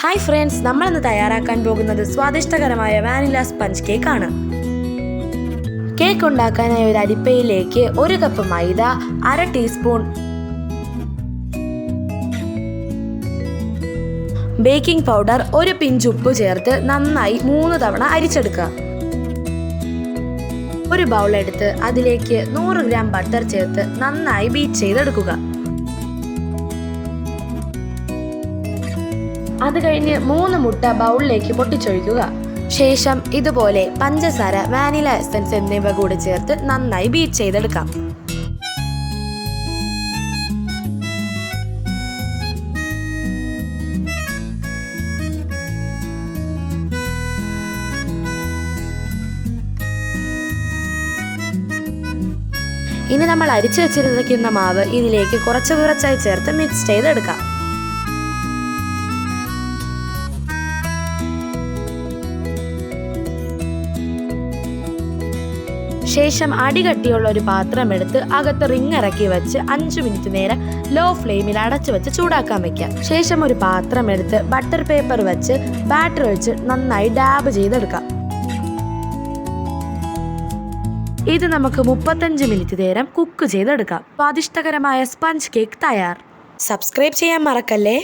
Hi friends, നമ്മളിന്ന് തയ്യാറാക്കാൻ പോകുന്നത് സ്വാദിഷ്ടകരമായ വാനില സ്പഞ്ച് കേക്ക് ആണ്. കേക്ക് ഉണ്ടാക്കാനായി ഒരു അരിപ്പയിലേക്ക് 1 കപ്പ് മൈദ, 1/2 ടീസ്പൂൺ ബേക്കിംഗ് പൗഡർ, 1 പിഞ്ച് ഉപ്പ് ചേർത്ത് നന്നായി 3 തവണ അരിച്ചെടുക്കുക. ഒരു ബൗൾ എടുത്ത് അതിലേക്ക് 100 ഗ്രാം ബട്ടർ ചേർത്ത് നന്നായി ബീറ്റ് ചെയ്തെടുക്കുക. അത് കഴിഞ്ഞ് 3 മുട്ട ബൗളിലേക്ക് പൊട്ടിച്ചൊഴിക്കുക. ശേഷം ഇതുപോലെ പഞ്ചസാര, വാനില എസൻസ് എന്നിവ കൂടി ചേർത്ത് നന്നായി ബീറ്റ് ചെയ്തെടുക്കാം. ഇനി നമ്മൾ അരിച്ചു വെച്ചിരിക്കുന്ന മാവ് ഇതിലേക്ക് കുറച്ചായി ചേർത്ത് മിക്സ് ചെയ്തെടുക്കാം. ശേഷം അടികട്ടിയുള്ള ഒരു പാത്രം എടുത്ത് അകത്ത് റിങ് ഇറക്കി വെച്ച് 5 മിനിറ്റ് നേരം ലോ ഫ്ലെയിമിൽ അടച്ചു വെച്ച് ചൂടാക്കാൻ വെക്കാം. ശേഷം ഒരു പാത്രം എടുത്ത് ബട്ടർ പേപ്പർ വെച്ച് ബാറ്റർ ഒഴിച്ച് നന്നായി ഡാബ് ചെയ്തെടുക്കാം. ഇത് നമുക്ക് 35 മിനിറ്റ് നേരം കുക്ക് ചെയ്തെടുക്കാം. സ്വാദിഷ്ടകരമായ സ്പഞ്ച് കേക്ക് തയ്യാർ. സബ്സ്ക്രൈബ് ചെയ്യാൻ മറക്കല്ലേ.